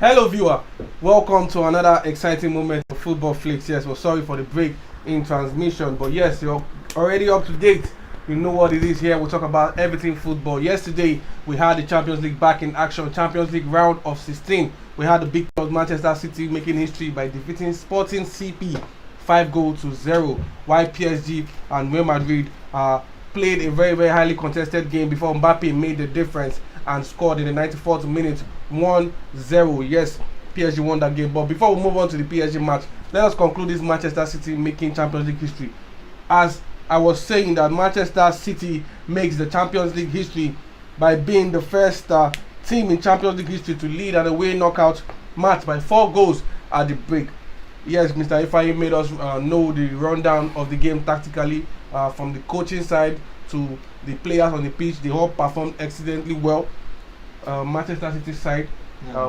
Hello viewer, welcome to another exciting moment of Football Flakes. Yes, we're sorry for the break in transmission, but yes, you're already up to date. You know what it is here. We'll talk about everything football. Yesterday, we had the Champions League back in action. Champions League round of 16. We had the big club Manchester City making history by defeating Sporting CP 5-0, while PSG and Real Madrid played a very highly contested game before Mbappe made the difference and scored in the 94th minute 1-0. Yes, PSG won that game. But before we move on to the PSG match, let us conclude this Manchester City making Champions League history. As I was saying, that Manchester City makes the Champions League history by being the first team in Champions League history to lead an away knockout match by 4 goals at the break. Yes, Mr. Ifeanyi made us know the rundown of the game tactically, from the coaching side to the players on the pitch. They all performed excellently well. Manchester City side,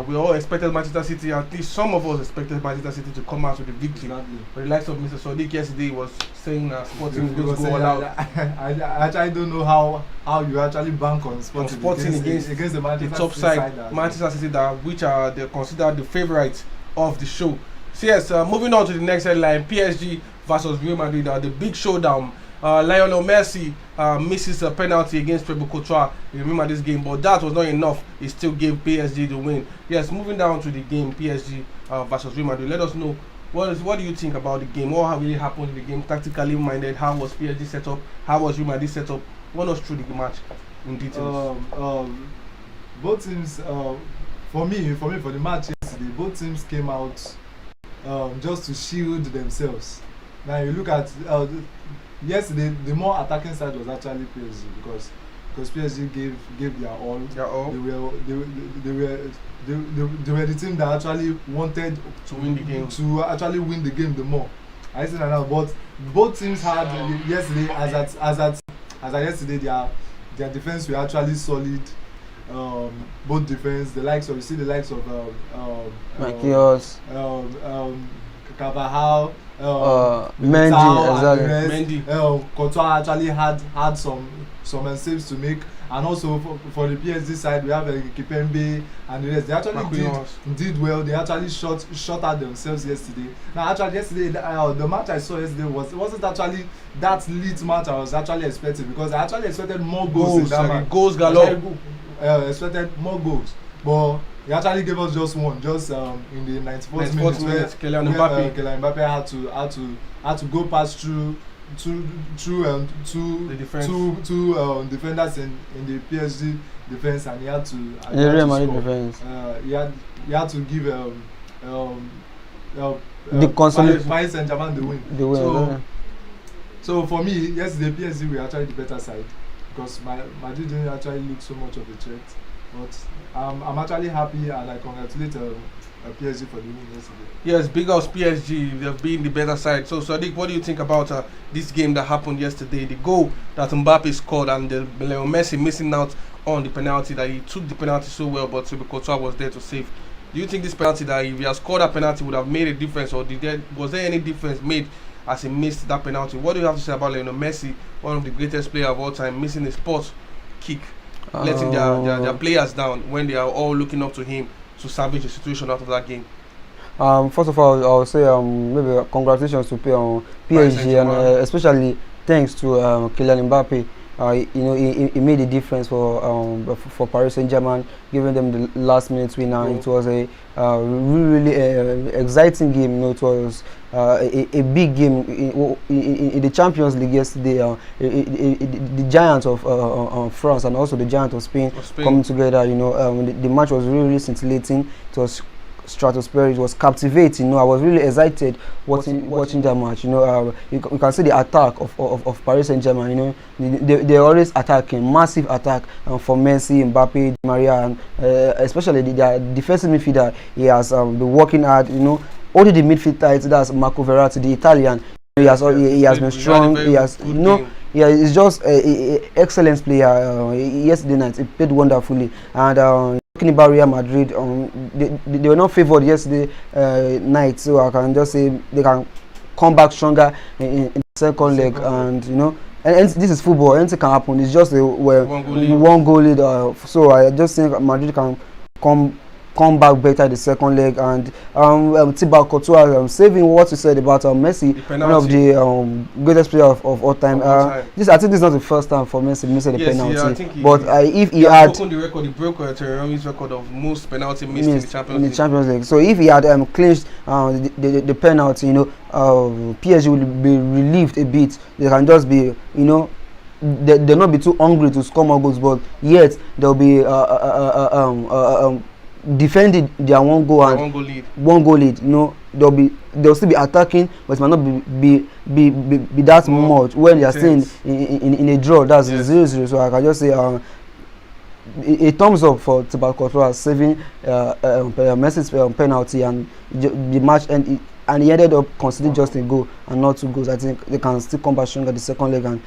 we all expected Manchester City, at least some of us expected Manchester City to come out with a victory. Exactly. But the likes of Mr. Sadiq yesterday was saying Sporting just go all out. I actually don't know how you actually bank on Sporting against the Manchester top City side Manchester City, which are they considered the favourites of the show. So yes, moving on to the next headline, PSG versus Real Madrid, the big showdown. Lionel Messi misses a penalty against Thibaut Courtois. You remember this game, but that was not enough. He still gave PSG the win. Yes, moving down to the game, PSG versus Real Madrid. Let us know what do you think about the game? What really happened in the game, tactically minded? How was PSG set up? How was Real Madrid set up? Run us through the match in details. Both teams, for the match yesterday, both teams came out just to shield themselves. Now you look at yesterday, the more attacking side was actually PSG because PSG gave their all. They were the team that actually wanted to win the game. To actually win the game the more. I see that now, but both teams had yesterday as at yesterday their defense were actually solid. Both defense, the likes of Marquinhos, Carvajal, Mendy, Courtois actually had some saves to make, and also for the PSG side we have Kipembe and the rest. They actually did well. They actually shot at themselves yesterday. Now yesterday the match I saw yesterday wasn't actually that lit match I was actually expecting, because I actually expected more goals in that match. Goals galore. Expected more goals, but he actually gave us just one, in the 94th minute where Kylian Mbappe had to go past through two defenders in the PSG defense, and he had to Real Madrid defense. He had to give the consolation Paris Saint-Germain the win. So for me, yesterday PSG were actually the better side, because Madrid didn't actually look so much of a threat. But I'm actually happy, and I congratulate PSG for the win yesterday. Yes, big ups PSG, they've been the better side. So Sadiq, what do you think about this game that happened yesterday? The goal that Mbappe scored and the Lionel Messi missing out on the penalty, that he took the penalty so well, but Thibaut Courtois was there to save. Do you think this penalty, that if he had scored that penalty, would have made a difference, or was there any difference made as he missed that penalty? What do you have to say about Lionel Messi, one of the greatest players of all time, missing a spot kick, letting their players down when they are all looking up to him to salvage the situation out of that game? First of all, I would say maybe congratulations to PSG, and especially thanks to Kylian Mbappe. He made a difference for Paris Saint-Germain, giving them the last minute winner. It was a really exciting game. It was a big game in the Champions League yesterday. The giants of France and also the giants of Spain coming together. The match was really scintillating. It was stratospheric. It was captivating. I was really excited watching that match. You can see the attack of Paris Saint-Germain. They're always attacking, massive attack for Messi, Mbappe, Di Maria, and especially the defensive midfielder. He has been working hard. Only the midfielder, that's Marco Verratti, the Italian. He has been strong. He's just an excellent player. Yesterday night he played wonderfully, and talking about Real Madrid, they were not favoured yesterday night, so I can just say they can come back stronger in the second leg, and and this is football. Anything can happen. It's just one goal lead. So I just think Madrid can come come back better the second leg. And Thibaut Courtois saving what you said about Messi, one of the greatest players of all time. I think this is not the first time for Messi missing the penalty. Yeah, I think if he had broken the record, he broke Thierry's record of most penalty missed in the Champions League. So if he had clinched the penalty, PSG will be relieved a bit. They can just be, they'll not be too hungry to score more goals, but yet they'll be defending their one goal lead. They'll still be attacking, but it might not be that much when they are still in a draw. That's 0-0. So I can just say a thumbs up for Thibaut Courtois saving Messi's penalty, and the match and he ended up conceding just a goal and not 2 goals. I think they can still come back stronger the second leg, and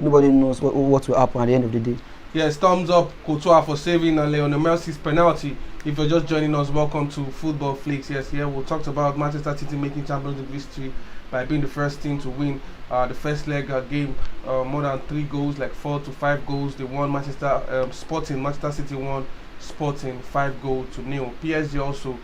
nobody knows what will happen at the end of the day. Yes, thumbs up Courtois for saving Lionel Messi's penalty. If you're just joining us, welcome to Football Flakes. Yes, here we talked about Manchester City making Champions League history by being the first team to win the first leg game, more than 3 goals, like 4 to 5 goals. They won Manchester City won Sporting 5-0. PSG also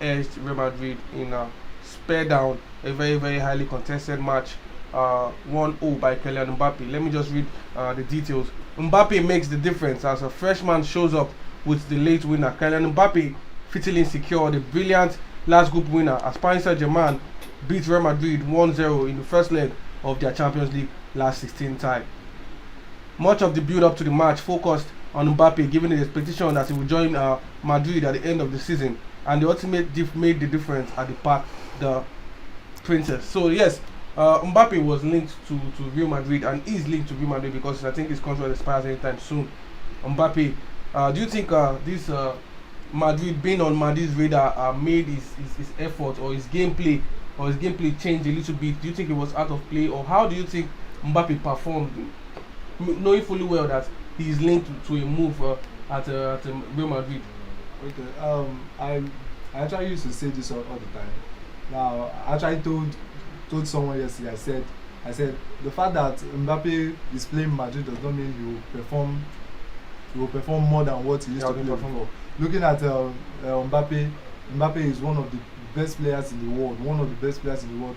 edged Real Madrid in a spare down, a very, very highly contested match, 1-0 by Kylian Mbappe. Let me just read the details. Mbappe makes the difference as a freshman shows up with the late winner. Kylian Mbappe fittingly secured the brilliant last group winner as Paris Saint-Germain beat Real Madrid 1-0 in the first leg of their Champions League last 16 tie. Much of the build-up to the match focused on Mbappe, given the expectation that he would join Madrid at the end of the season, and the ultimate made the difference at the Parc the Princess. So yes, Mbappe was linked to Real Madrid and is linked to Real Madrid because I think his contract expires anytime soon. Mbappe, do you think this Madrid being on Madrid's radar made his effort or his gameplay changed a little bit? Do you think it was out of play, or how do you think Mbappe performed, knowing fully well that he is linked to a move at Real Madrid? Okay, I actually used to say this all the time. Now, I actually told someone yesterday. I said the fact that Mbappe is playing Madrid does not mean he will perform more than what he used to play before. Looking at Mbappe is one of the best players in the world,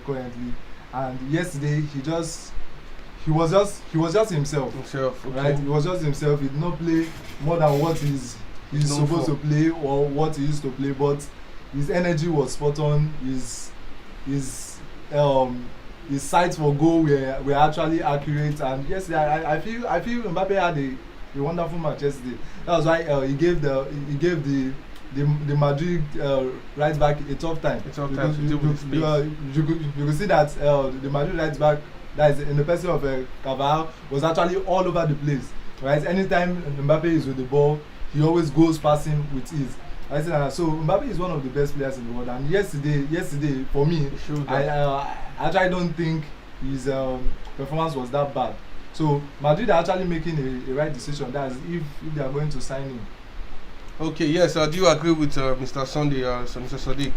currently. And yesterday he was just himself. Okay. Right? He was just himself. He did not play more than what he's supposed to play or what he used to play, but his energy was spot on. His sights for goal were actually accurate, and yesterday I feel Mbappe had a wonderful match yesterday. That was why he gave the Madrid right back a tough time. You could see that the Madrid right back, that is in the person of Carvajal, was actually all over the place. Right, anytime Mbappe is with the ball, he always goes passing with ease. So Mbappe is one of the best players in the world, and yesterday for me, I actually don't think his performance was that bad. So Madrid are actually making a right decision. That's if they are going to sign him. Okay, yes, do you agree with Mr. Sunday, Mr. Sadiq?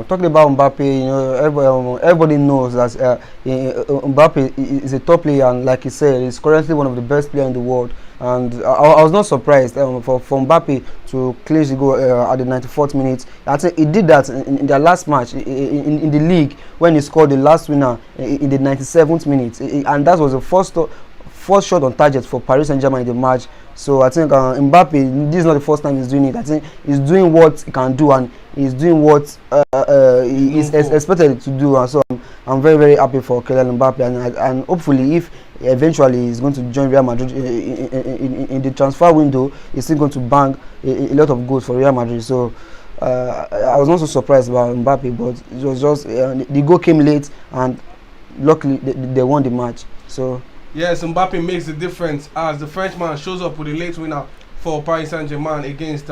Talking about Mbappe, everybody knows that Mbappe is a top player, and like he said, he's currently one of the best players in the world. And I was not surprised for Mbappe to clinch the goal at the 94th minute. I think he did that in their last match in the league when he scored the last winner in the 97th minute, and that was the first shot on target for Paris Saint-Germain in the match. So I think Mbappe, this is not the first time he's doing it. I think he's doing what he can do, and he's doing what he is expected to do. And so I'm very, very happy for Kylian Mbappe, and hopefully if eventually he's going to join Real Madrid in the transfer window, he's still going to bang a lot of goals for Real Madrid. So I was not so surprised about Mbappe, but it was just the goal came late, and luckily they won the match. So yes, Mbappe makes the difference as the Frenchman shows up with a late winner for Paris Saint-Germain against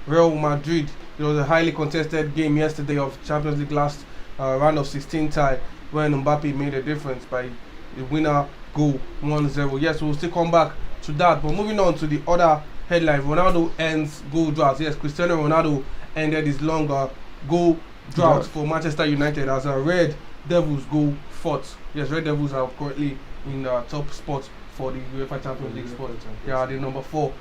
Real Madrid. It was a highly contested game yesterday of Champions League last round of 16 tie when Mbappe made a difference by the winner goal 1-0. Yes, we'll still come back to that. But moving on to the other headline, Ronaldo ends goal drought. Yes, Cristiano Ronaldo ended his long goal drought for Manchester United as Red Devils go fourth. Yes, Red Devils are currently in the top spot for the UEFA Champions League spot. They are the number 4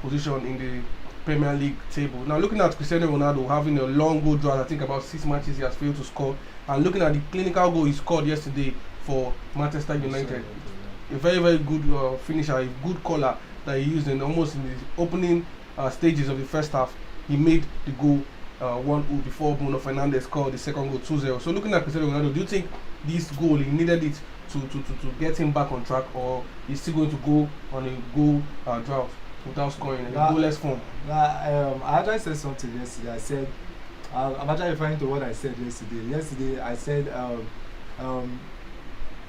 position in the Premier League table. Now looking at Cristiano Ronaldo having a long goal drought, I think about 6 matches he has failed to score, and looking at the clinical goal he scored yesterday for Manchester United, a very very good finisher, a good caller that he used in almost in the opening stages of the first half. He made the goal 1-0 before Bruno Fernandes scored the second goal 2-0. So looking at Cristiano Ronaldo, do you think this goal he needed it to get him back on track, or he's still going to go on a goal drought without scoring in a goalless form? I actually said something yesterday. I said I'm actually referring to what I said yesterday. Yesterday I said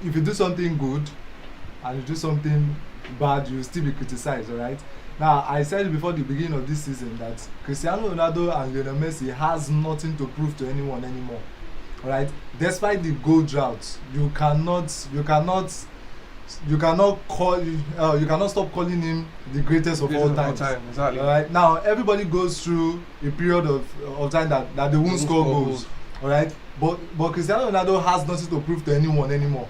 if you do something good and you do something bad, you will still be criticized, alright? Now, I said before the beginning of this season that Cristiano Ronaldo and Lionel Messi has nothing to prove to anyone anymore, alright? Despite the goal drought, you cannot stop calling him the greatest of all time. Exactly. Alright, now everybody goes through a period of time that they won't score goals, alright? But Cristiano Ronaldo has nothing to prove to anyone anymore.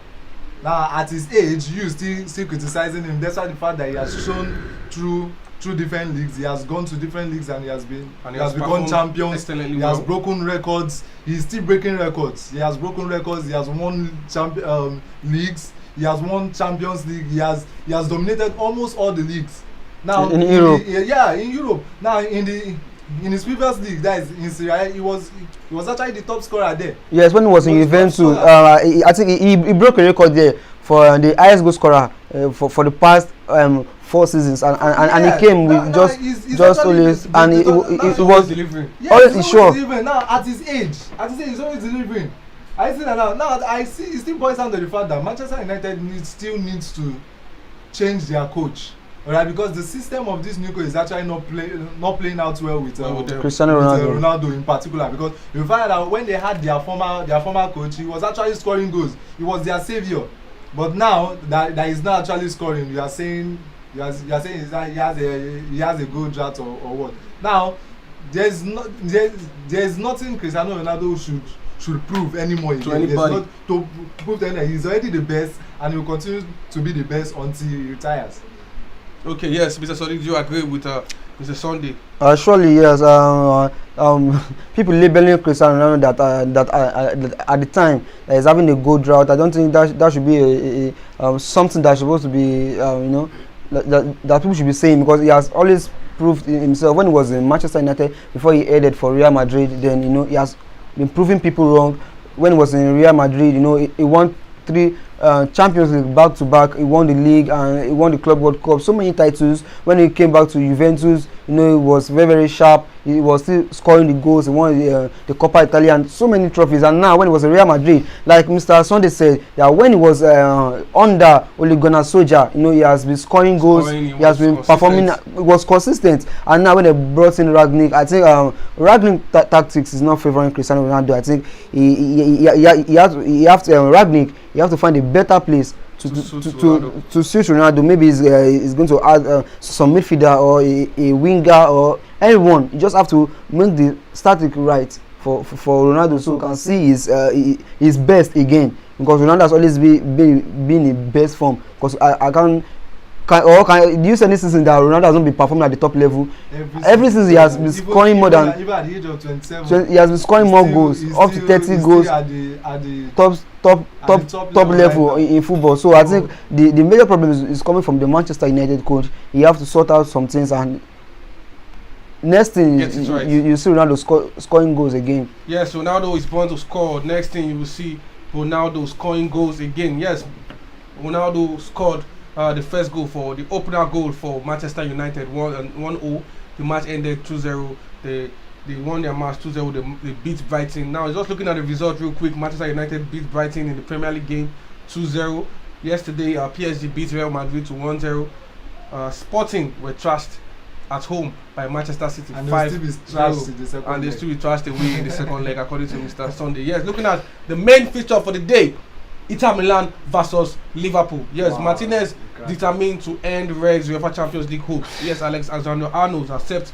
Now at his age, you still criticizing him despite the fact that he has shown through different leagues. He has gone to different leagues and he has become champions. He has broken records. He's still breaking records. He has broken records. He has won leagues. He has won Champions League. He has dominated almost all the leagues. Now in Europe. In Europe. Now in his previous league, that is in Serie A, he was actually the top scorer there. Yes, when he was in Juventus, I think he broke a record there for the highest goal scorer for the past 4 seasons, and he came with just always, and it was delivering. Yes, he's sure. Delivering. Now at his age, he's always delivering. I see that now. Now I see it still boils down to the fact that Manchester United still needs to change their coach. Alright, because the system of this new coach is actually not playing out well with Cristiano Ronaldo in particular, because you find out when they had their former coach, he was actually scoring goals. He was their savior. But now that he's not actually scoring, you are saying he has a goal drought or what? Now there's nothing Cristiano Ronaldo should prove anymore to anybody. Not to prove that he's already the best and he will continue to be the best until he retires. Okay, yes, Mr. Sadiq, do you agree with Mr. Sunday? Surely, yes. People labeling Cristiano Ronaldo that at the time that he's having a goal drought. I don't think that should be something that's supposed to be that people should be saying, because he has always proved himself when he was in Manchester United before he headed for Real Madrid. Then he has been proving people wrong. When he was in Real Madrid, he won 3 Champions League back to back. He won the league and he won the Club World Cup. So many titles. When he came back to Juventus, he was very very sharp. He was still scoring the goals. He won the Coppa Italia and so many trophies. And now when he was in Real Madrid, like Mr. Sunday said, that when he was under Ole Gunnar Solskjaer, he has been scoring goals. He has been performing. He was consistent. And now when they brought in Rangnick, I think Rangnick tactics is not favoring Cristiano Ronaldo. I think he have to Rangnick. You have to find a better place to suit Ronaldo. Maybe he's going to add some midfielder or a winger or anyone. You just have to make the static right for Ronaldo, so you can see his best again. Because Ronaldo has always been in best form. Because I can't. Do you say this season that Ronaldo has not been performing at the top level? Every season he has been scoring more than. Even at the age of 27, he has been scoring more goals, up to 30 goals. At the top level in football. So I think the major problem is coming from the Manchester United coach. He have to sort out some things, and next thing you see Ronaldo scoring goals again. Yes, Ronaldo is born to score. Next thing you will see Ronaldo scoring goals again. Yes, Ronaldo scored the first goal for the opener goal for Manchester United 1-0. The match ended 2-0. They won their match 2-0. They beat Brighton. Now just looking at the result real quick, Manchester United beat Brighton in the Premier League game 2-0. Yesterday PSG beat Real Madrid to 1-0. Sporting were trashed at home by Manchester City 5-0, and they still be trashed away in the second leg according to Mr. Sunday. Yes, looking at the main feature for the day, Inter Milan versus Liverpool. Yes, wow. Martinez determined to end Red's UEFA Champions League hopes. Yes, Alexander-Arnold accepts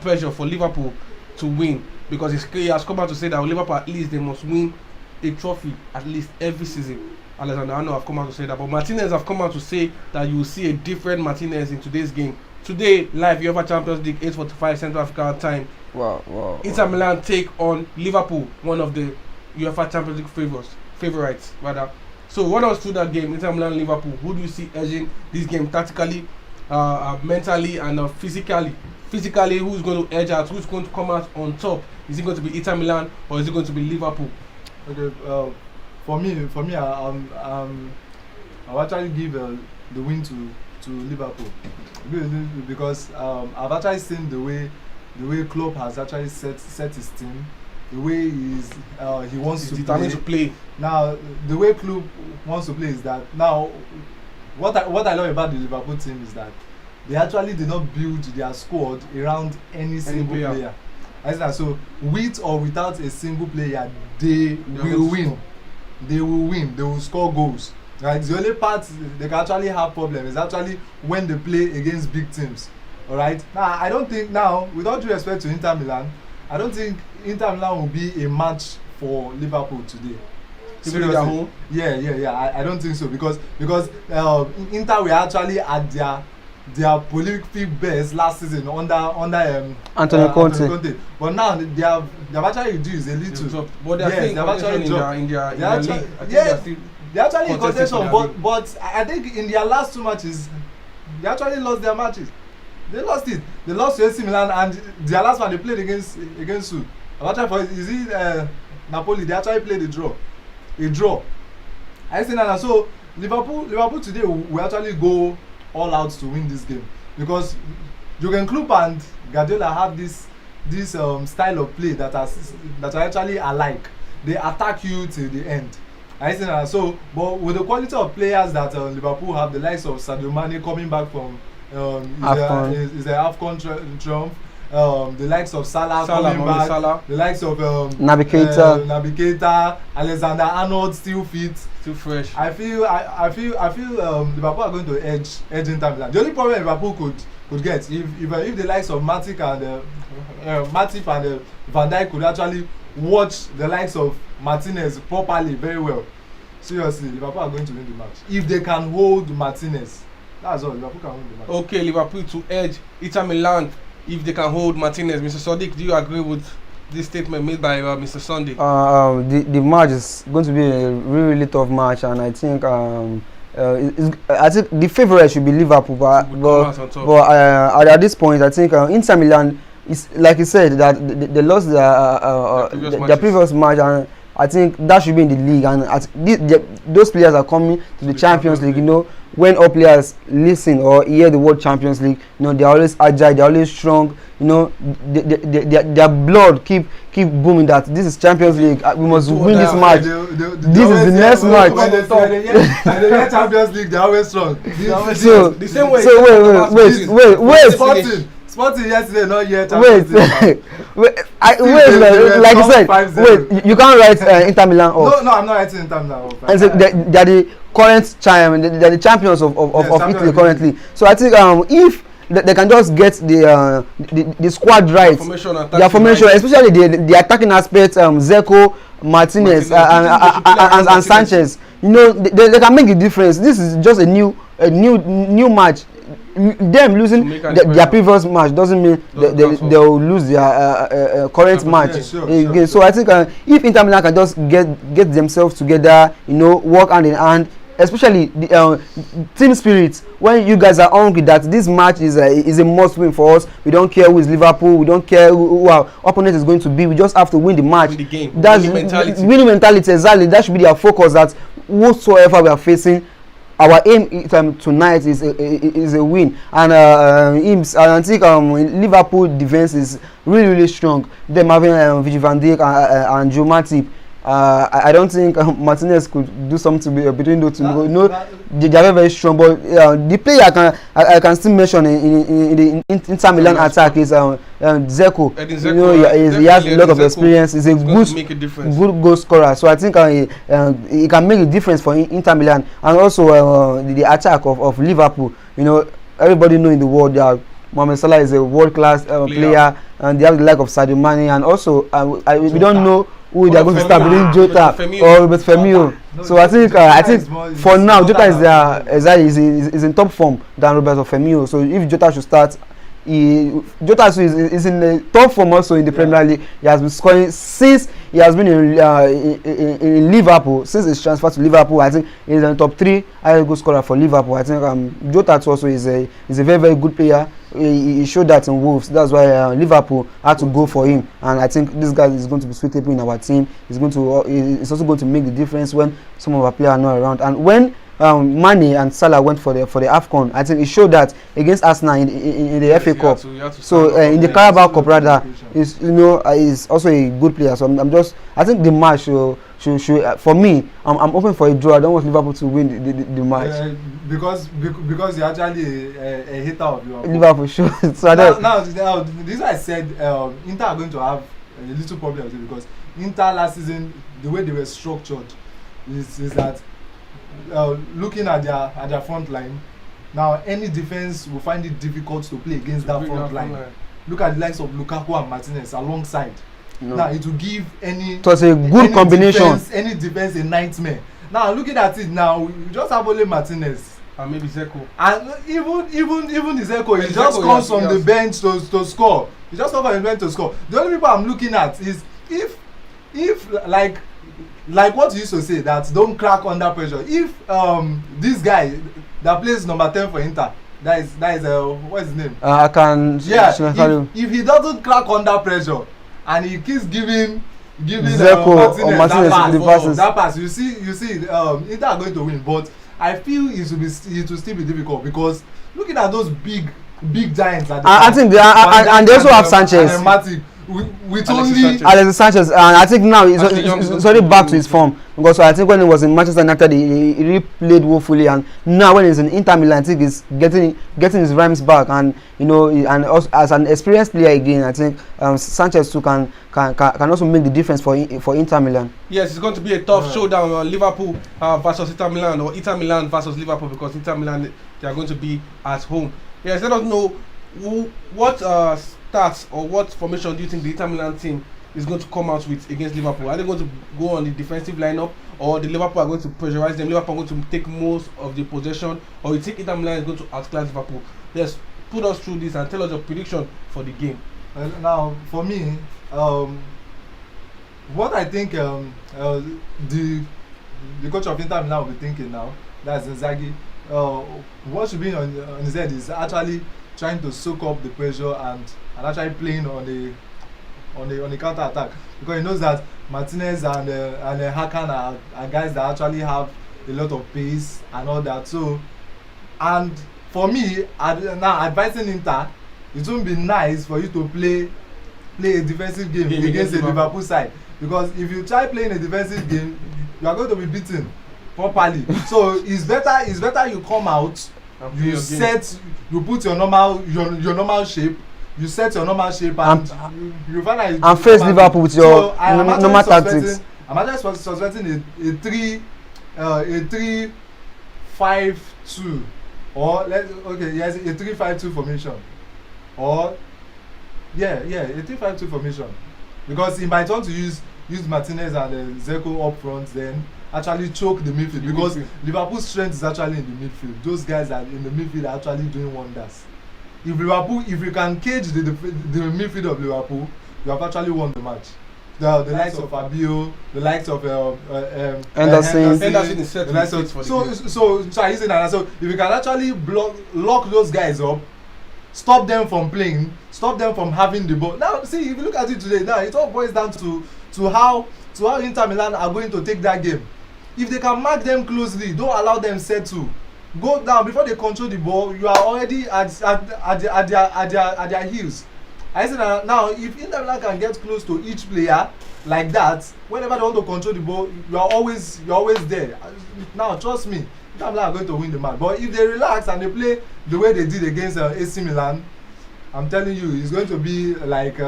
pressure for Liverpool to win, because he has come out to say that Liverpool at least they must win a trophy at least every season. Alexander-Arnold have come out to say that, but Martinez have come out to say that you will see a different Martinez in today's game today live UEFA Champions League 8:45 Central African time. Wow. Inter Milan take on Liverpool, one of the UEFA Champions League favorites rather. So run us through that game, Inter Milan Liverpool. Who do you see edging this game tactically, mentally, and physically? Physically, who's going to edge out? Who's going to come out on top? Is it going to be Inter Milan or is it going to be Liverpool? Okay, for me, I'll actually give the win to Liverpool because I've actually seen the way Klopp has actually set his team, the way he wants to determined to play. Now, the way Klopp wants to play is that now what I love about the Liverpool team is that they actually did not build their squad around any single player. So with or without a single player, they will win. They will win. They will score goals. Right? The only part they can actually have problem is actually when they play against big teams. All right. Now I don't think with all due respect to Inter Milan, I don't think Inter Milan will be a match for Liverpool today. Seriously? At home? Yeah. I don't think so because Inter were actually at their prolific best last season under Antonio Conte. But now they have actually reduced a little. But they are actually in their league. They're actually in contention, but I think in their last 2 matches, they actually lost their matches. They lost it. They lost to AC Milan, and their last one they played against who? Is it Napoli? They actually played a draw. I see now. So Liverpool today will actually go all out to win this game because Jurgen Klopp and Guardiola have this style of play that are actually alike. They attack you till the end. I see now. So, but with the quality of players that Liverpool have, the likes of Sadio Mane coming back from is the AFCON triumph. The likes of Salah coming back. The likes of Naby Keita, Alexander Arnold still fit, still fresh. I feel Liverpool are going to edge Inter Milan. The only problem Liverpool could get if the likes of Matip and Van Dijk could actually watch the likes of Martinez properly very well. Seriously, Liverpool are going to win the match if they can hold Martinez. That's all. Liverpool can win the match. Okay, Liverpool to edge Inter Milan if they can hold Martinez. Mr. Sadiq, do you agree with this statement made by Mr. Sunday? The match is going to be a really tough match, and I think I think the favorite should be Liverpool, but at this point, I think Inter Milan is, like you said, that they lost their previous match, and I think that should be in the league, and those players are coming to the Champions League. You know, when all players listen or hear the word Champions League, you know, they're always agile, they're always strong. You know, their blood keep booming that this is Champions League. We must win this match. This is the next match. And the Champions League, they're always strong. So the same way. So wait. Sporting yesterday, not yet. Wait, like you said, wait, you can't write Inter Milan off. No, I'm not writing Inter Milan off. And so they're the current they're the champions of Italy currently. So I think if they can just get the squad right, their formation, especially the attacking aspect, Zeko, Martinez, and Sanchez, you know, they can make the difference. This is just a new match. Them losing their previous match doesn't mean they will lose their current match again. So I think if Inter Milan can just get themselves together, you know, work hand in hand, especially the team spirit, when you guys are hungry that this match is a must win for us. We don't care who is Liverpool, we don't care who our opponent is going to be, we just have to win the match. Win the game. That's winning mentality, exactly. That should be their focus, that whatsoever we are facing, our aim tonight is a win. And I think Liverpool defense is really strong. Them having Virgil van Dijk and Joe Matip. I don't think Martinez could do something between those two. You know, they are very strong. But the player I can still mention in the Inter Milan attack is Zeko. You know, he has a lot of experience. He's a good goal scorer. So I think he can make a difference for Inter Milan. And also the attack of Liverpool. You know, everybody know in the world they are Mohamed Salah is a world-class player, and they have the like of Sadio Mane, and also we don't know who they are going to start between Jota or Roberto Firmino. So I think for now Jota is in top form than Roberto Firmino. So if Jota should start, Jota is in the top form also in the Premier League. He has been scoring since he has been in Liverpool. Since his transfer to Liverpool, I think he is in the top 3 highest goal scorer for Liverpool. I think Jota also is a very, very good player. He showed that in Wolves. That's why Liverpool had to go for him, and I think this guy is going to be suitable in our team. He's also going to make the difference when some of our players are not around. And when Mane and Salah went for the AFCON, I think it showed that against Arsenal in the FA Cup. So in the Carabao Cup rather, is also a good player. So I think the match should for me, I'm open for a draw. I don't want Liverpool to win the match. Because you're actually a hater of Liverpool. Sure. So now this is why I said Inter are going to have a little problem with it, because Inter last season, the way they were structured is that looking at their front line, now any defense will find it difficult to play against that front line. Look at the likes of Lukaku and Martinez alongside. Now it will give it was a good combination. Any defense a nightmare. Now looking at it now, you just have only Martinez and maybe Zeko. And even the Zeko, he just comes from the bench to score. He just comes from the bench to score. The only people I'm looking at is if like what you used to say, that don't crack under pressure. If this guy that plays number 10 for Inter, that is what's his name? I can if he doesn't crack under pressure and he keeps giving Zeko or Martinez that pass, you see Inter are going to win, but I feel it will still be difficult, because looking at those big giants at the I think they also have Sanchez. With only Alexis Sanchez, and I think now he's already back to his form, because I think when he was in Manchester United he really played woefully, and now when he's in Inter Milan I think he's getting his rhymes back, and and also as an experienced player again, I think Sanchez too can also make the difference for Inter Milan. Yes, it's going to be a tough showdown, Liverpool versus Inter Milan, or Inter Milan versus Liverpool, because Inter Milan, they are going to be at home. Yes, let us know what stats or what formation do you think the Inter Milan team is going to come out with against Liverpool? Are they going to go on the defensive lineup, or the Liverpool are going to pressurize them? Liverpool are going to take most of the possession, or you think Inter Milan is going to outclass Liverpool? Yes, put us through this and tell us your prediction for the game. Now, for me, what I think the coach of Inter Milan will be thinking now, that's Inzaghi, what should be on his head is actually trying to soak up the pressure and actually playing on the counter attack, because he knows that Martinez and Hakan are guys that actually have a lot of pace and all that. So, and for me, now advising Inter, it won't be nice for you to play a defensive game against the Liverpool side, because if you try playing a defensive game, you are going to be beaten properly. So it's better you come out, you put your normal shape, you set your normal shape, and you find out and face Liverpool with your normal tactics. I'm actually suspecting a 3-5-2 or a 3-5-2 formation, or a 3-5-2 formation, because he might want to use Martinez and Zeko up front, then actually choke the midfield, because Liverpool's strength is actually in the midfield. Those guys are in the midfield are actually doing wonders. If you can cage the midfield of Liverpool, you have actually won the match. The likes of Fabio, the likes of Henderson is set to be for the game. So I say that. So if you can actually lock those guys up, stop them from playing, stop them from having the ball. Now see, if you look at it today, now it all boils down to how Inter Milan are going to take that game. If they can mark them closely, don't allow them settle, go down before they control the ball, you are already at their heels. I say that now, if Inter Milan can get close to each player like that, whenever they want to control the ball, you're always there. Now trust me, Inter Milan are going to win the match. But if they relax and they play the way they did against AC Milan, I'm telling you, it's going to be like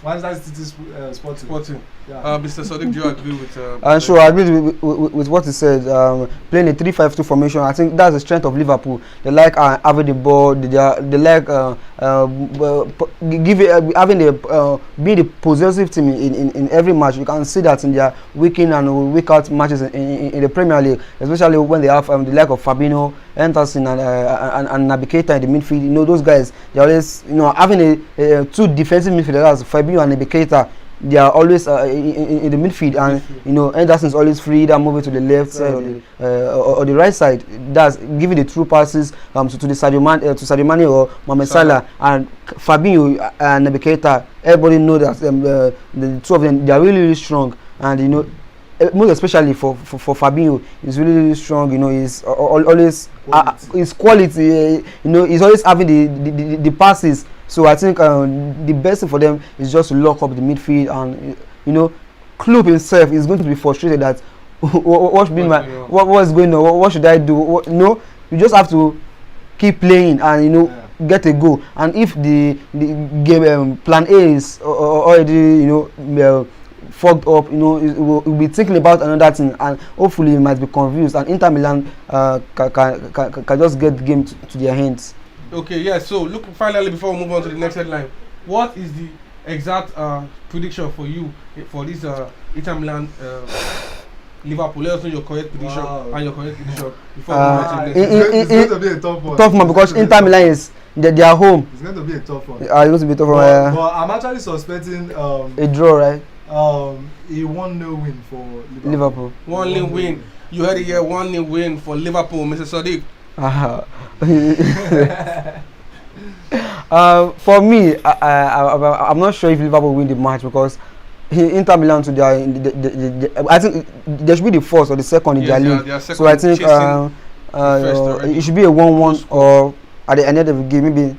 Manchester City Sporting. Mr. Sadiq, do you agree with? Sure, I agree with what he said. Playing a 3-5-2 formation, I think that's the strength of Liverpool. They like having the ball. They like having the being the possessive team in every match. You can see that in their week in and week out matches in the Premier League, especially when they have the like of Fabinho, Anderson, and Naby Keita in the midfield. You know, those guys, they always, having a two defensive midfielders, Fabinho and Naby Keita. They are always in the midfield, and Anderson's always free. They're moving to the left side or the right side. That's giving the true passes to the Sadio Mane or Mohamed Salah, and Fabinho and Naby Keita. Everybody knows that the two of them, they are really, really strong, and most especially for Fabinho, he's really, really strong. He's always his quality. He's always having the passes. So I think the best thing for them is just to lock up the midfield, and Klopp himself is going to be frustrated that what's going on? What should I do? You just have to keep playing and get a goal. And if the game plan A is already fogged up, we'll be thinking about another thing, and hopefully he might be confused, and Inter Milan can just get the game to their hands. Okay, yeah. So look, finally, before we move on to the next headline, what is the exact prediction for you for this Inter Milan Liverpool? Let us know your correct prediction and your correct prediction before we move on to the next one. It's going to be a tough one. Tough one because Inter Milan is their home. It's going to be a tough one. It's going to be a tough one. But I'm actually suspecting a draw, right? A 1-0 win for Liverpool. 1-0 win. You heard it here. 1-0 win for Liverpool, Mr. Sadiq. For me, I'm not sure if Liverpool win the match because Inter Milan I think there should be the first or the second in their league. So I think it should be a 1-1 or at the end of the game maybe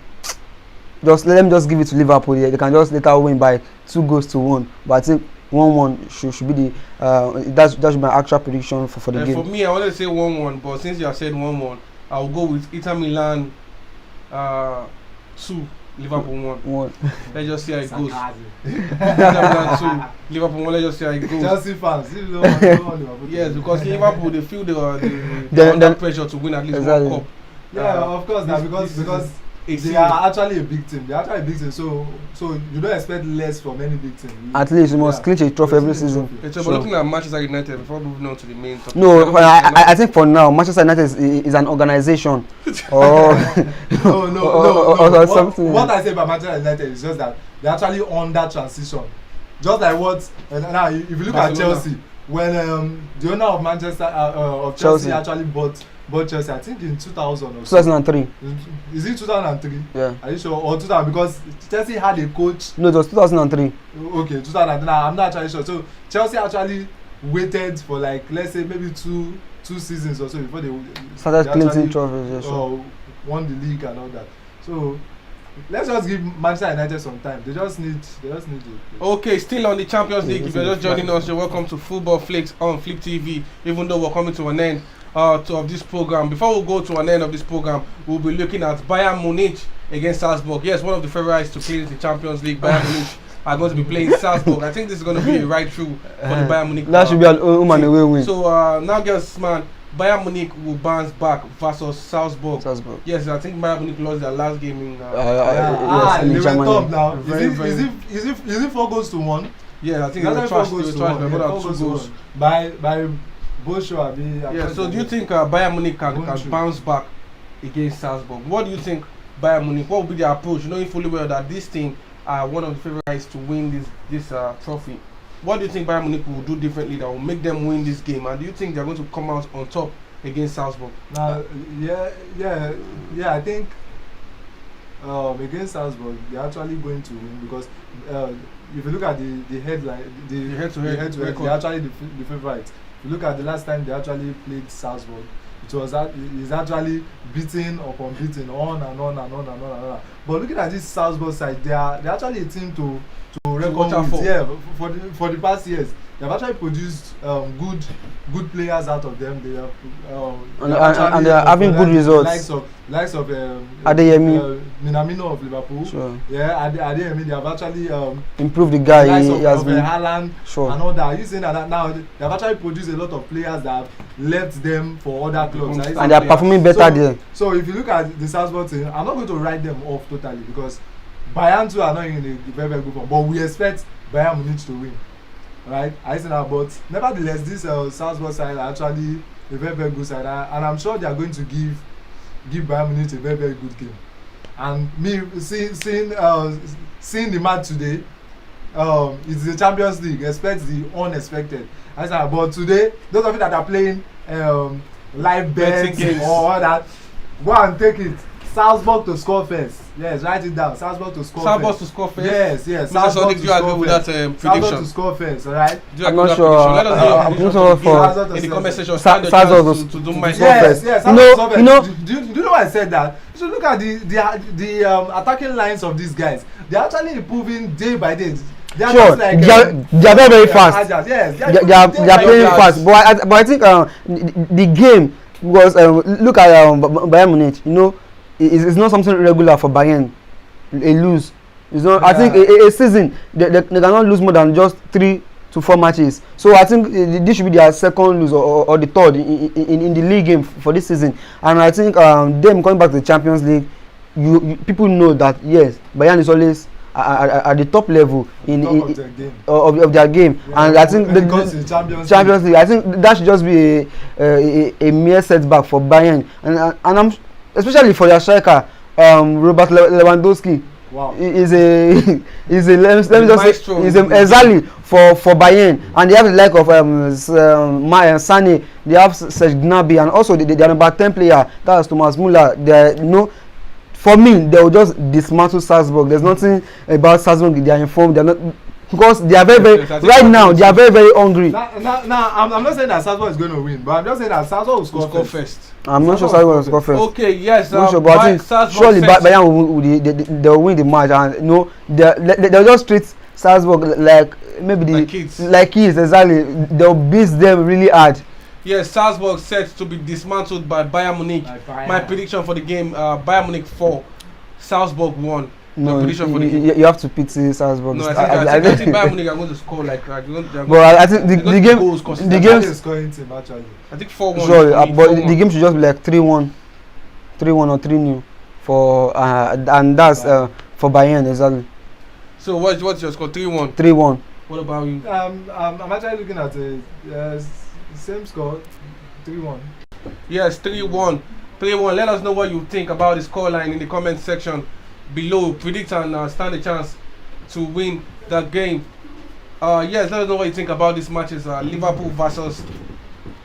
let them just give it to Liverpool. They can just later win by 2-1. But I think 1-1 should be the that should be my actual prediction for the game. For me, I wanted to say 1-1, but since you have said 1-1, I'll go with Inter Milan 2, Liverpool 1. Let's just see how it goes. Inter Milan 2, Liverpool 1. Let's just see how it goes. Chelsea fans, yes, because Liverpool they feel they under pressure to win at least one cup. Yeah, of course, because they are actually a big team. So you don't expect less from any big team. At least you must clinch a trophy every season. So we're looking at Manchester United before moving on to the main topic. No, I think for now Manchester United is an organization. No. Something. What I say about Manchester United is just that they're actually on that transition. Just like what now, if you look at Chelsea, when the owner of Manchester of Chelsea actually bought Chelsea, I think in 2000 or 2003. Is it 2003? Yeah. Are you sure? Or 2000? Because Chelsea had a coach. No, it was 2003. Okay, 2003. I'm not actually sure. So Chelsea actually waited for like, let's say maybe two seasons or so before they started clinching trophies. Won the league and all that. So let's just give Manchester United some time. They just need it. Okay, still on the Champions League. If you're just joining us, you're welcome to Football Flakes on Flip TV. Even though we're coming to an end of this program, before we go to an end of this program, we'll be looking at Bayern Munich against Salzburg. Yes, one of the favorites to play in the Champions League. Bayern Munich are going to be playing Salzburg. I think this is going to be a right through for the Bayern Munich. That should be an home and away win. So now, guys, man, Bayern Munich will bounce back versus Salzburg. Yes, I think Bayern Munich lost their last game in. They went up now. Is it 4-1? Yeah, I think they were trashed by more than 2 goals. By Bosho. Yeah. So do you think Bayern Munich can bounce back against Salzburg? What do you think Bayern Munich? What will be their approach? Knowing fully well that this team are one of the favorites to win this trophy. What do you think Bayern Munich will do differently that will make them win this game? And do you think they're going to come out on top against Salzburg? I think against Salzburg they're actually going to win because if you look at the headline, the head-to-head, they're actually the favorites. If you look at the last time they actually played Salzburg, it's actually beating upon beating on and on. But looking at this Salzburg side, they're actually a team to reckon with. Yeah, for the past years, they've actually produced good players out of them. They have and they are having good results. Likes of Adeyemi, Minamino of Liverpool. Sure. Yeah, Adeyemi, they have actually improved the guy. Likes He has been Harlem sure. and all that. You saying that now they have actually produced a lot of players that have left them for other clubs. And they are performing better there. So if you look at the Salzburg team, I'm not going to write them off totally because Bayern too are not in a very, very good form. But we expect Bayern Munich to win. Right? I say that, but nevertheless, this Salzburg side are actually a very, very good side. And I'm sure they are going to give Bayern Munich a very, very good game. And me seeing the match today, it's the Champions League. Expect the unexpected. I said, but today, those of you that are playing live bets or all that, go and take it. Salzburg to score first. Yes, write it down. Salzburg to score first. To score first. Yes. Salzburg to score first. Salzburg to score first. All right. I'm not sure. I'm not sure for in the comment section. Salzburg to do my yes. You know. Do you know why I said that? You should look at the attacking lines of these guys. They're actually improving day by day. They are sure, like, they are very, very fast. Yes, they are playing fast. But I think the game was look at Bayern Munich. You know, it's not something regular for Bayern. A lose. It's not. Yeah. I think a season they cannot lose more than just 3 to 4 matches. So I think this should be their second lose or the third in the league game for this season. And I think them coming back to the Champions League, people know that yes, Bayern is always at the top level of their game. Yeah, and I think the Champions League, I think that should just be a mere setback for Bayern, and I'm especially for their striker Robert Lewandowski. Wow. Is a exactly for Bayern, and they have the like of Sane, they have Serge Gnabry, and also their number 10 player, that's Thomas Müller. They for me, they will just dismantle Salzburg. There's nothing about Salzburg. They are informed. They are not, because they are very right now. They are very, very hungry. Now, I'm not saying that Salzburg is going to win, but I'm just saying that Salzburg will score first. I'm not sure Salzburg will score first. Okay, yes. Sure, but I think surely Bayern will win the match, and they'll just treat Salzburg like maybe like kids exactly. They'll beat them really hard. Yes, Salzburg set to be dismantled by Bayern Munich. My prediction for the game: Bayern Munich 4, Salzburg 1. No, you have to pity Salzburg. No, I think Bayern Munich are going to score like. But I think the game is scoring team actually. I think 4-1. Sure, but the game should just be like 3-1 or 3-0 for and that's for Bayern exactly. So what's your score? 3-1. 3-1. What about you? I'm actually looking at the same score, 3-1. Yes, 3-1. Let us know what you think about the scoreline in the comment section below. Predict and stand a chance to win the game. Yes, let us know what you think about these matches. Liverpool versus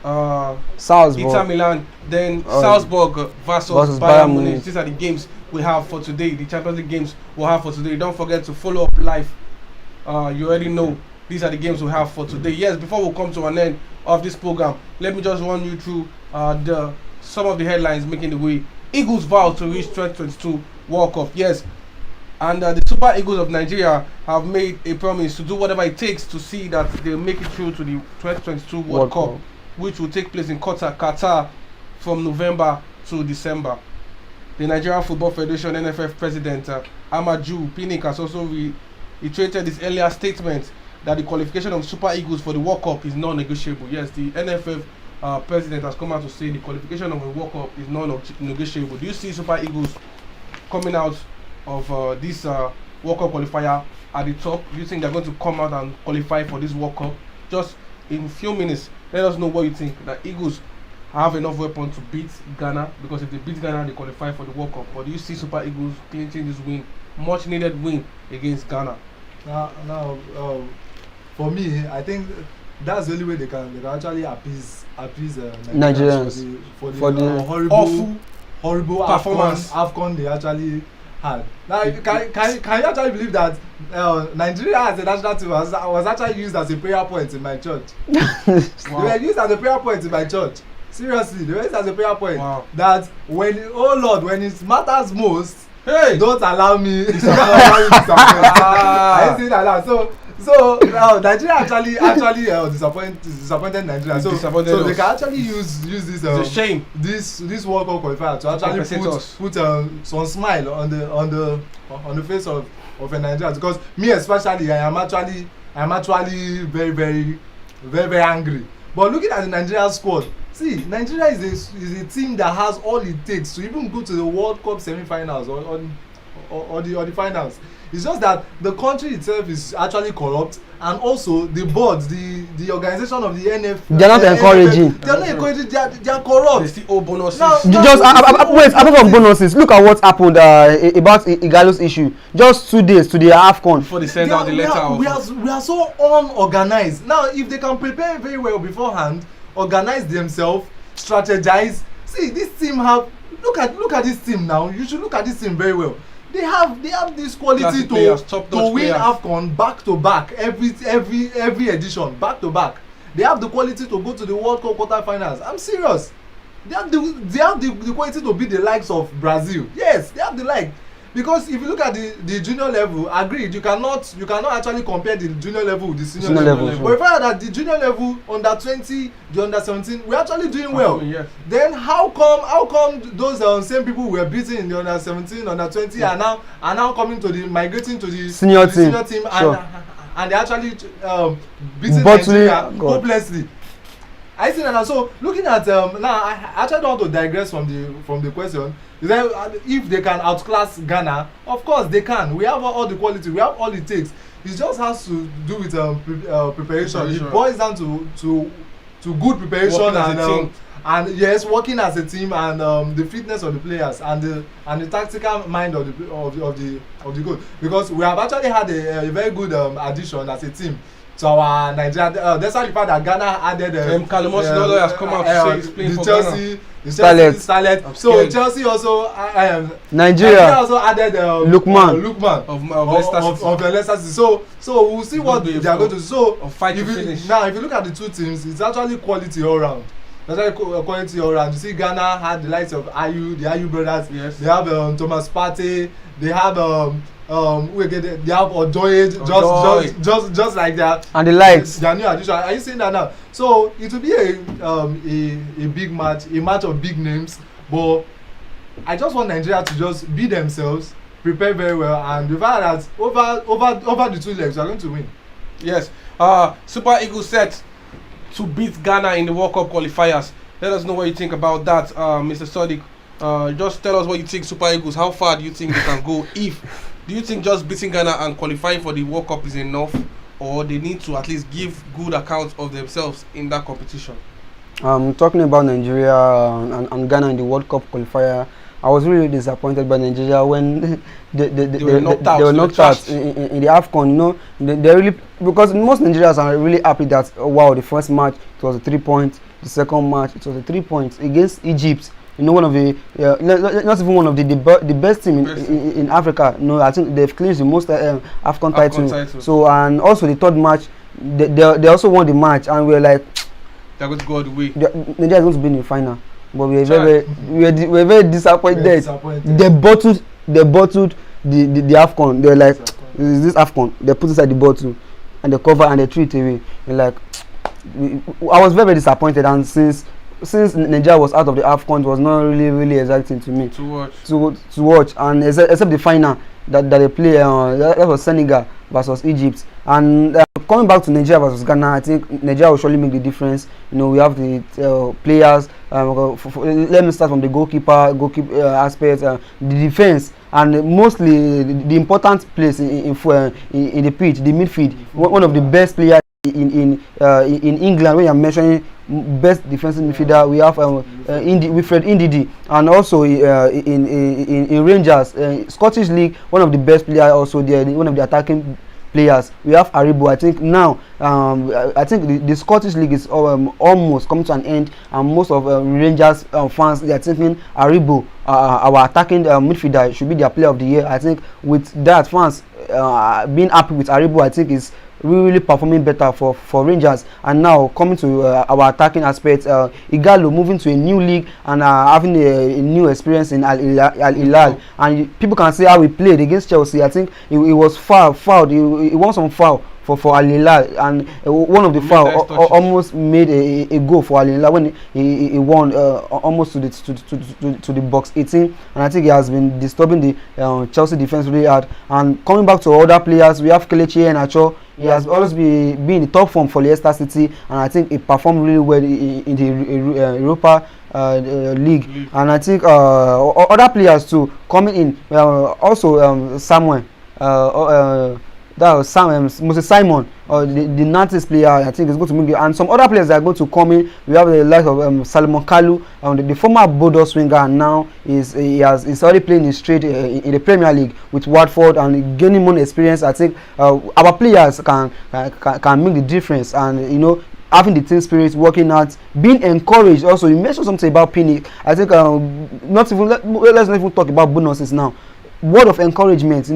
Salzburg, Inter Milan, then Salzburg versus Bayern Munich. These are the games we have for today. The Champions League games we'll have for today. Don't forget to follow up live. You already know these are the games we have for today. Yes, before we come to an end of this program, let me just run you through some of the headlines making the way. Eagles vow to reach 2022 World Cup. Yes, and the Super Eagles of Nigeria have made a promise to do whatever it takes to see that they make it through to the 2022 World Cup, which will take place in Qatar from November to December. The Nigerian Football Federation NFF President Amaju Pinnick has also reiterated his earlier statement that the qualification of Super Eagles for the World Cup is non-negotiable. Yes, the NFF president has come out to say the qualification of the World Cup is non-negotiable. Do you see Super Eagles coming out of this World Cup qualifier at the top? Do you think they're going to come out and qualify for this World Cup? Just in a few minutes, let us know what you think. The Eagles have enough weapon to beat Ghana, because if they beat Ghana, they qualify for the World Cup. But do you see Super Eagles clinching this win, much needed win against Ghana? Now, for me, I think that's the only way they can actually appease Nigerians for the horrible performance AFCON they actually had. Now, can you actually believe that Nigeria as a national team was actually used as a prayer point in my church? Wow. They were used as a prayer point in my church. Seriously, they were used as a prayer point. Wow. That when it matters most, hey, don't allow me. I ain't saying that. So So now Nigeria actually disappointed Nigeria. So they can actually use this it's a shame. this World Cup qualifier to actually put some smile on the face of a Nigerian, because me especially I am actually very very very very angry. But looking at the Nigerian squad, see, Nigeria is a team that has all it takes to even go to the World Cup semi-finals or the finals. It's just that the country itself is actually corrupt, and also the boards, the organization of the NF. They're not encouraging. They're not encouraging. They are corrupt. They still owe bonuses. Just wait, apart from bonuses, look at what happened about Igalo's issue. Just 2 days to the AFCON. Before they send out the letter. We are so unorganized. Now, if they can prepare very well beforehand, organize themselves, strategize. See, this team look at this team now. You should look at this team very well. They have this quality to win AFCON back to back, every edition back to back. They have the quality to go to the World Cup quarterfinals. I'm serious. They have the quality to beat the likes of Brazil. Yes, they have the like. Because if you look at the junior level, agreed, you cannot actually compare the junior level with the senior level. But if I had that the junior level, under 20, the under 17, we're actually doing well. Yes. Then how come those same people were beaten in the under 17, under 20 are now coming to the migrating to the senior team sure. and they actually beating Nigeria hopelessly. I see that now. So looking at now, I actually don't want to digress from the question. Is that if they can outclass Ghana, of course they can. We have all the quality. We have all it takes. It just has to do with preparation. It boils down to good preparation and yes, working as a team, and the fitness of the players and the tactical mind of the coach. Because we have actually had a very good addition as a team to our Nigeria. Despite the fact that Ghana added Kalamosi has come out to say he's playing for Ghana. Starlet. So Chelsea also Nigeria also added Lukman of Leicester. So we'll see what they are going to do. So if you look at the two teams, it's actually quality all round. Quality all round. You see, Ghana had the likes of the Ayu brothers. Yes. They have Thomas Partey. They have they have Odoye, just like that. And the likes. Their new addition. Are you seeing that now? So it will be a big match, a match of big names. But I just want Nigeria to just be themselves, prepare very well, and the fact that over the 2 legs, we are going to win. Yes. Super Eagles set to beat Ghana in the World Cup qualifiers. Let us know what you think about that, Mr. Sadiq. Just tell us what you think, Super Eagles. How far do you think they can go? Do you think just beating Ghana and qualifying for the World Cup is enough, or they need to at least give good accounts of themselves in that competition? Talking about Nigeria and Ghana in the World Cup qualifier, I was really disappointed by Nigeria when they were knocked out in the AFCON. You know, they really, because most Nigerians are really happy that wow, the first match it was a 3 points, the second match it was a 3 points against Egypt. You know, one of the not even one of the best team in Africa. You know, I think they've clinched the most AFCON title. So, and also the third match, they also won the match, and we were like, they're going to go all the way. Nigeria is going to be in the final, but we were very disappointed. They bottled the AFCON. They were like, is this AFCON? They put inside the bottle, and they cover and they threw it away. We're like, I was very disappointed, and since Nigeria was out of the AFCON, it was not really exciting to me to watch. And except the final that they play, that was Senegal versus Egypt. And coming back to Nigeria versus Ghana, I think Nigeria will surely make the difference. You know, we have the players. Let me start from the goalkeeper aspect, the defense, and mostly the important place in the pitch, the midfield. One of the best players in England. When you're mentioning best defensive midfielder, we have Wilfred Ndidi, and also in Rangers, Scottish League, one of the best players also there, one of the attacking players. We have Aribo. I think now, I think the Scottish League is almost coming to an end, and most of Rangers fans, they are thinking Aribo, our attacking midfielder, should be their player of the year. I think with that, fans being happy with Aribo, I think is really performing better for Rangers. And now coming to our attacking aspect, Igalo moving to a new league and having a new experience in Al Hilal, and people can see how he played against Chelsea. I think he was fouled. He won some foul for Al Hilal, and one of the foul almost made a goal for Al Hilal when he won almost to the box 18, and I think he has been disturbing the Chelsea defense really hard. And coming back to other players, we have Kelechi Iheanacho. He has always been in the top form for Leicester City, and I think he performed really well in the Europa League. And I think other players too coming in. Also Samuel. That was Moses Simon, the Nantes player. I think is going to make it, and some other players that are going to come in. We have the likes of Salomon Kalou, the former Bordeaux winger, and now he's already playing in straight in the Premier League with Watford and gaining more experience. I think our players can make the difference, and having the team spirit, working out, being encouraged. Also, you mentioned something about Pinnick. I think let's not even talk about bonuses now. Word of encouragement,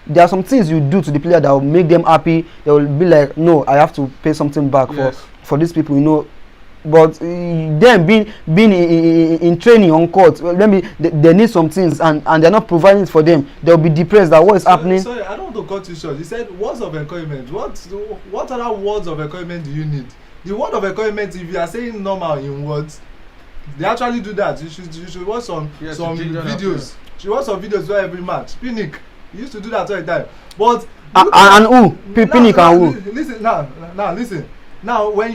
there are some things you do to the player that will make them happy. They will be like, no, I have to pay something back for these people, But them being in training on court, they need some things and they're not providing it for them. They'll be depressed that what is happening. Sorry, I don't want to cut you short. You said words of encouragement. What other words of encouragement do you need? The word of encouragement, if you are saying normal in words, they actually do that. You should watch some videos. She watch some videos where every match. Pinnick, he used to do that all the time. But and who? Pinnick and who? Listen. Now when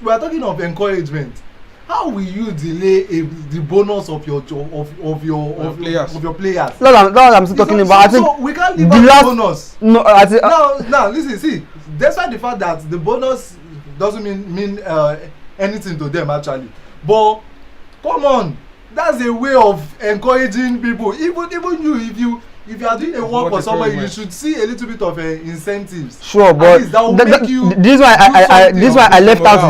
we are talking of encouragement, how will you delay the bonus of your players? That's what I'm still talking about. I think so we can't leave out the bonus. No, now listen. See, despite the fact that the bonus doesn't mean anything to them actually, but come on. That's a way of encouraging people. Even you, if you are doing a work for somebody, you should see a little bit of incentives. Sure, but that will make you. This is why I left out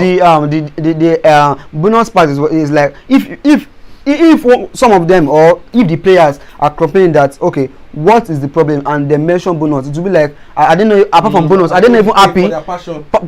the bonus part is like if some of them or if the players are complaining that okay, what is the problem, and they mention bonus, it will be like I didn't know apart from bonus, I didn't even happy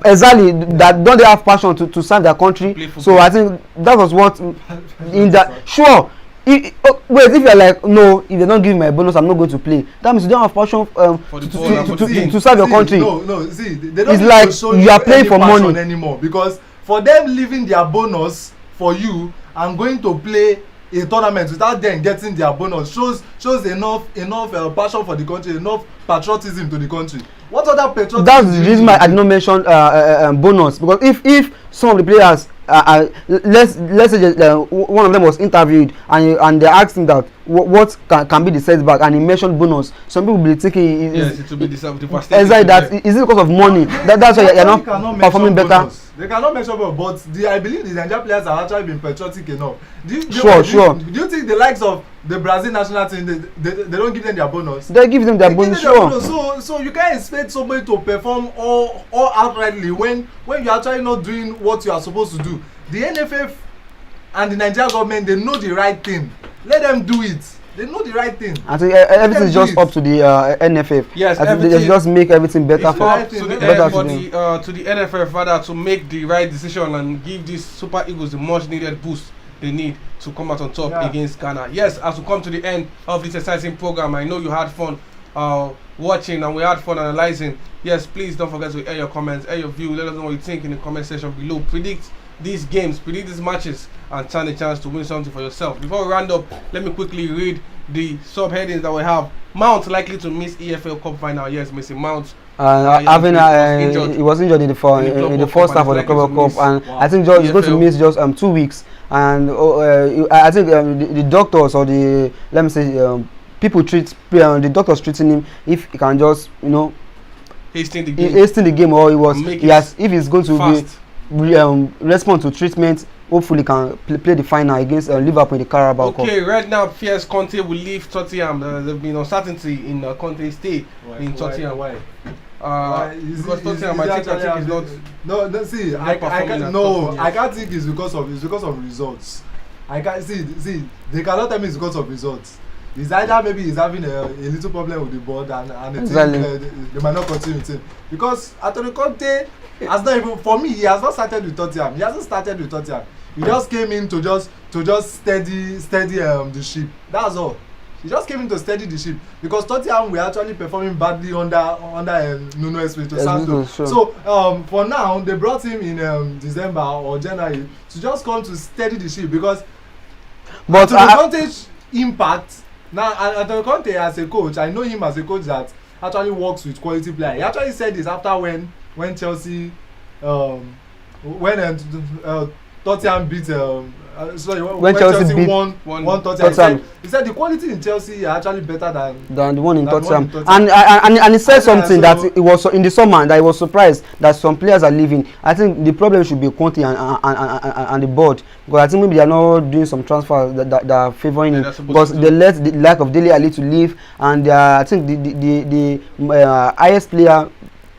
exactly that don't they have passion to serve their country. So I think that was what in that sure. Wait, if you're like no, if they don't give me my bonus, I'm not going to play. That means you don't have passion to serve your country. No, see, they don't. It's like show you are playing for money anymore, because for them leaving their bonus for you and going to play a tournament without them getting their bonus shows enough passion for the country, enough patriotism to the country. What other patriotism? That's the reason why I did not mention bonus, because if some of the players let's say one of them was interviewed and they asked him that what can be the setback, and he mentioned bonus, some people will be thinking it will be exactly that is it because of money that's why you're not performing better. They cannot mention bonus, but I believe the Nigerian players have actually been patriotic enough. Do you think the likes of the Brazil national team they don't give them their bonus? They give them their bonus, sure. So you can't expect somebody to perform all outrightly when you're actually not doing what you are supposed to do. The NFF and the Nigerian government, they know the right thing. Let them do it. They know the right thing. I think everything is just up to the NFF. Yes, I think they just make everything better to the NFF rather to make the right decision and give these Super Eagles the much needed boost they need to come out on top against Ghana. Yes, as we come to the end of this exciting program, I know you had fun watching and we had fun analyzing. Yes, please don't forget to air your comments, air your view. Let us know what you think in the comment section below. Predict these games, predict these matches, and stand a chance to win something for yourself. Before we round up, let me quickly read the subheadings that we have. Mount likely to miss EFL Cup final. Yes, missing Mount. He was injured in the first half of the Club Cup, and I think he's going to miss just 2 weeks. And I think the doctors or the people the doctors treating him if he can just hasten the game, or if he's going to respond to treatment, hopefully can play the final against Liverpool in the Carabao Cup. Okay, right now Piers Conte will leave Tottenham. There's been uncertainty in Conte's stay in Tottenham. Why? Because Tottenham, I think is not. No. See, I can't think it's because of results. I can't see. They cannot tell me it's because of results. It's either maybe he's having a little problem with the board and they might not continue with him, because Antonio Conte has not even, for me, he has not started with Tottenham. He hasn't started with Tottenham. He just came in to just steady the ship. That's all. He just came in to steady the ship because Tottenham were actually performing badly under Nuno Espirito Santo. Sure. So for now they brought him in December or January to just come to steady the ship because but to advantage impact now. Antonio Conte as a coach, I know him as a coach that actually works with quality players. He actually said this after when Chelsea Tottenham beat when Chelsea beat won Tottenham. He said the quality in Chelsea are actually better than the one in Tottenham. And he said something that it was in the summer that he was surprised that some players are leaving. I think the problem should be Conte and the board, because I think maybe they are not doing some transfers that are favoring him, because they let the lack of Dele Alli to leave, and I think the highest player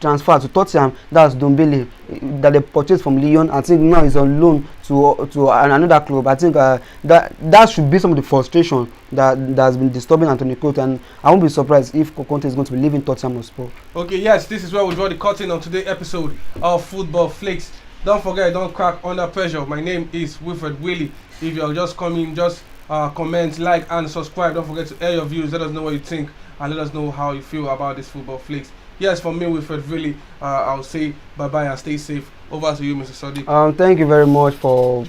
transfer to Tottenham, that's Dombele, that they purchased from Lyon. I think now he's on loan to another club. I think that should be some of the frustration that has been disturbing Antonio Conte, and I won't be surprised if Conte is going to be leaving Tottenham Hotspur. Okay, yes, this is where we draw the curtain on today's episode of Football Flakes. Don't forget, don't crack under pressure. My name is Wilfred Willie. If you're just coming, just comment, like, and subscribe. Don't forget to air your views. Let us know what you think, and let us know how you feel about this Football Flakes. Yes, for me, Wilfred, really, I'll say bye-bye and stay safe. Over to you, Mr. Sadiq. Thank you very much for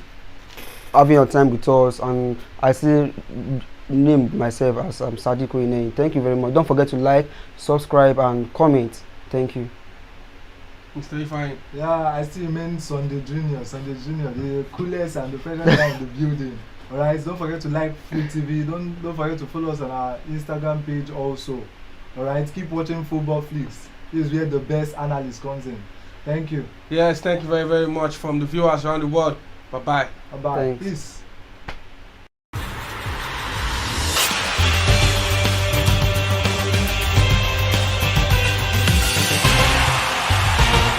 having your time with us, and I still name myself as Sadiq Oine. Thank you very much. Don't forget to like, subscribe, and comment. Thank you. Mr. Ifeanyi. Yeah, I still remain Sunday Junior, the coolest and the freshest guy in the building. Alright, don't forget to like Flakes TV. Don't forget to follow us on our Instagram page also. Alright, keep watching Football Flakes. This is where the best analyst comes in. Thank you. Yes, thank you very, very much from the viewers around the world. Bye-bye. Bye-bye. Peace.